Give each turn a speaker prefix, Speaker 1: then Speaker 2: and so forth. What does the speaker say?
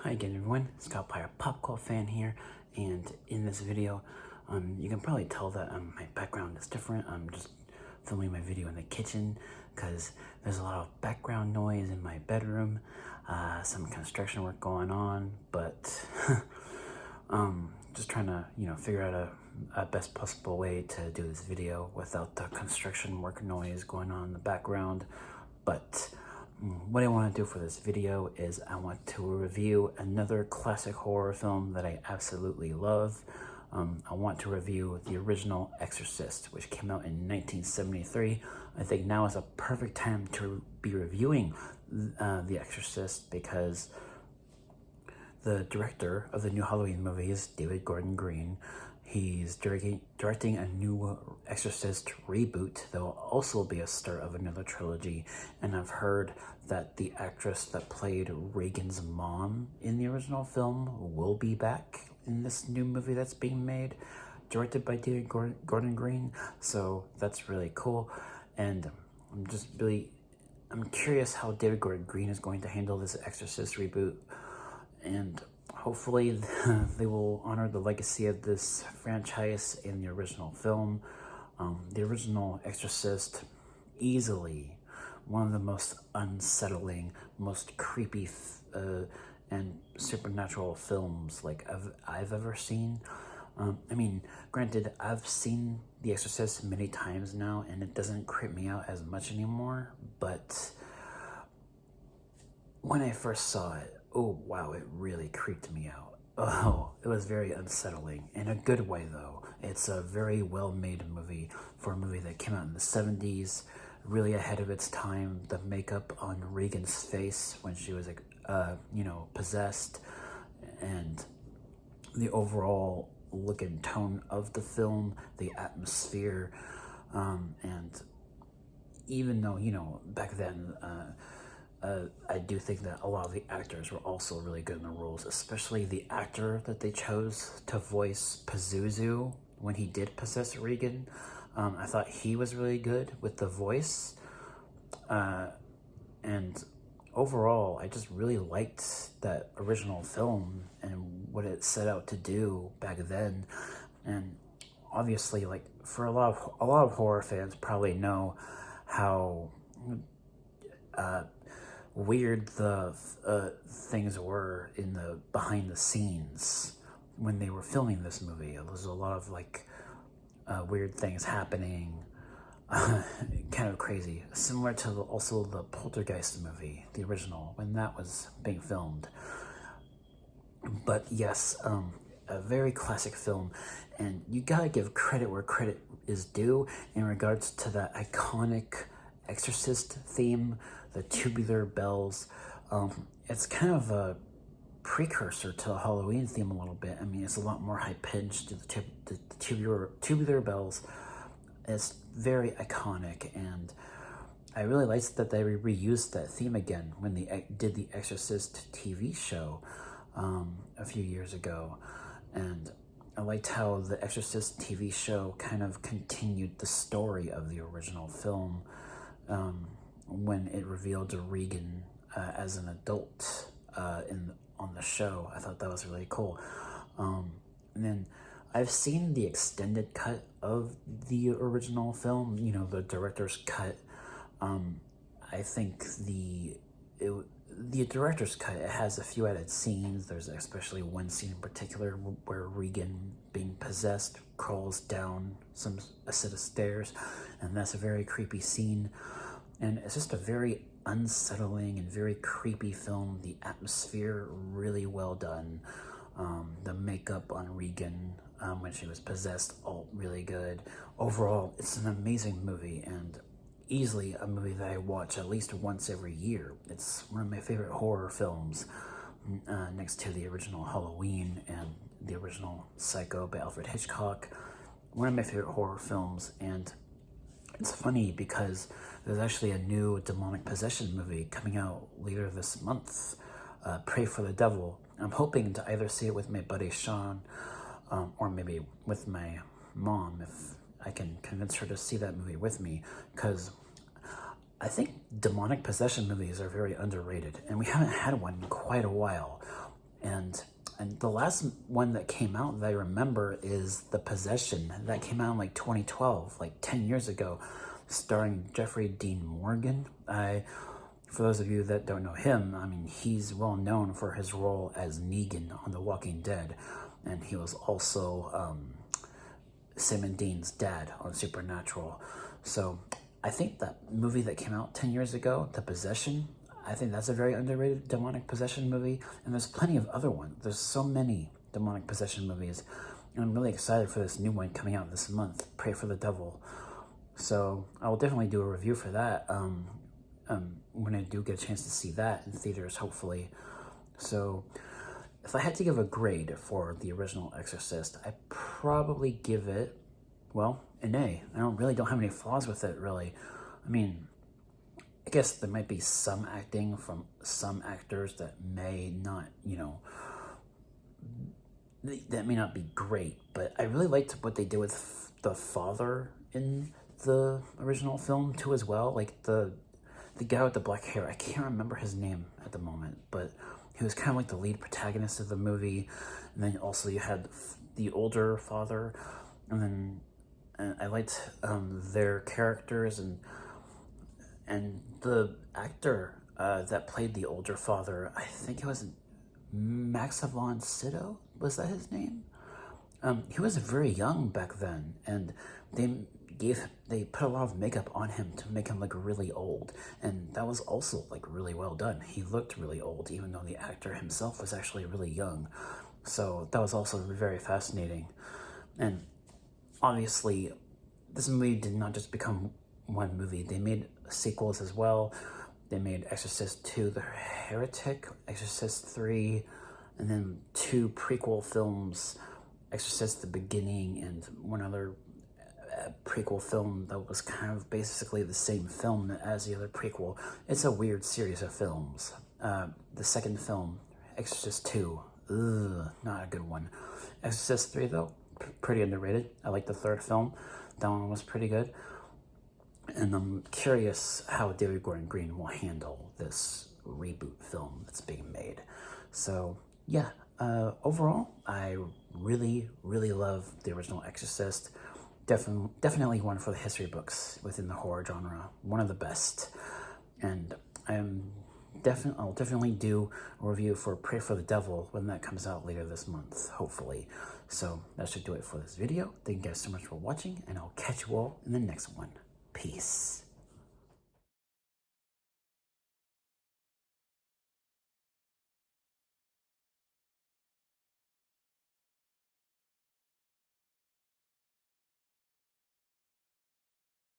Speaker 1: Hi again everyone, Scott Pyre Popcorn fan here, and in this video, you can probably tell that my background is different. I'm just filming my video in the kitchen because there's a lot of background noise in my bedroom, some construction work going on, but just trying to, figure out a best possible way to do this video without the construction work noise going on in the background. But what I want to do for this video is I want to review another classic horror film that I absolutely love. I want to review the original Exorcist, which came out in 1973. I think now is a perfect time to be reviewing The Exorcist because the director of the new Halloween movie is David Gordon Green. He's directing a new Exorcist reboot that will also be a start of another trilogy. And I've heard that the actress that played Regan's mom in the original film will be back in this new movie that's being made, directed by David Gordon Green. So that's really cool. And I'm curious how David Gordon Green is going to handle this Exorcist reboot. And hopefully they will honor the legacy of this franchise in the original film. The original Exorcist, easily one of the most unsettling, most creepy and supernatural films I've ever seen. I mean, granted, I've seen The Exorcist many times now and it doesn't creep me out as much anymore, but when I first saw it, oh wow, it really creeped me out. Oh, it was very unsettling, in a good way though. It's a very well-made movie for a movie that came out in the 70s, really ahead of its time. The makeup on Regan's face when she was possessed, and the overall look and tone of the film, the atmosphere, and even though, back then, I do think that a lot of the actors were also really good in the roles, especially the actor that they chose to voice Pazuzu when he did possess Regan. I thought he was really good with the voice. And overall, I just really liked that original film and what it set out to do back then. And obviously, for a lot of horror fans probably know how weird the things were in the behind the scenes when they were filming this movie. There was a lot of weird things happening, kind of crazy, similar to also the Poltergeist movie, the original, when that was being filmed. But yes, a very classic film, and you gotta give credit where credit is due in regards to that iconic Exorcist theme, the tubular bells. It's kind of a precursor to the Halloween theme a little bit. I mean, it's a lot more high-pitched. The tubular bells. It's very iconic, and I really liked that they reused that theme again when they did the Exorcist TV show a few years ago. And I liked how the Exorcist TV show kind of continued the story of the original film when it revealed Regan as an adult on the show. I thought that was really cool. And then I've seen the extended cut of the original film, the director's cut. I think the director's cut, it has a few added scenes. There's especially one scene in particular where Regan, being possessed, crawls down a set of stairs, and that's a very creepy scene. And it's just a very unsettling and very creepy film. The atmosphere, really well done. The makeup on Regan when she was possessed, all really good. Overall, it's an amazing movie, and easily a movie that I watch at least once every year. It's one of my favorite horror films, next to the original Halloween and the original Psycho by Alfred Hitchcock. One of my favorite horror films. And it's funny because there's actually a new demonic possession movie coming out later this month, Pray for the Devil. I'm hoping to either see it with my buddy Sean, or maybe with my mom, if I can convince her to see that movie with me, because I think demonic possession movies are very underrated, and we haven't had one in quite a while. And the last one that came out that I remember is The Possession. That came out in like 2012, like 10 years ago, starring Jeffrey Dean Morgan. For those of you that don't know him, I mean, he's well known for his role as Negan on The Walking Dead. And he was also Sam and Dean's dad on Supernatural. So I think that movie that came out 10 years ago, The Possession, I think that's a very underrated demonic possession movie, and there's plenty of other ones. There's so many demonic possession movies, and I'm really excited for this new one coming out this month, Pray for the Devil. So I will definitely do a review for that when I do get a chance to see that in theaters, hopefully. So if I had to give a grade for the original Exorcist, I'd probably give it, well, an A. I really don't have any flaws with it, really. I mean, I guess there might be some acting from some actors that may not, that may not be great, but I really liked what they did with the father in the original film too as well. Like the guy with the black hair, I can't remember his name at the moment, but he was kind of like the lead protagonist of the movie. And then also you had the older father, and then I liked their characters, and the actor that played the older father, I think it was Max von Sydow, was that his name? He was very young back then, and they put a lot of makeup on him to make him look really old, and that was also like really well done. He looked really old, even though the actor himself was actually really young. So that was also very fascinating. And obviously, this movie did not just become one movie. They made sequels as well. They made Exorcist 2, The Heretic, Exorcist 3, and then 2 prequel films, Exorcist The Beginning, and one other prequel film that was kind of basically the same film as the other prequel. It's a weird series of films. The second film, Exorcist 2, not a good one. Exorcist 3, though, pretty underrated. I like the third film. That one was pretty good. And I'm curious how David Gordon Green will handle this reboot film that's being made. So, yeah, overall, I really, really love the original Exorcist. Definitely one for the history books within the horror genre. One of the best. And I'll definitely do a review for Pray for the Devil when that comes out later this month, hopefully. So that should do it for this video. Thank you guys so much for watching, and I'll catch you all in the next one. Peace.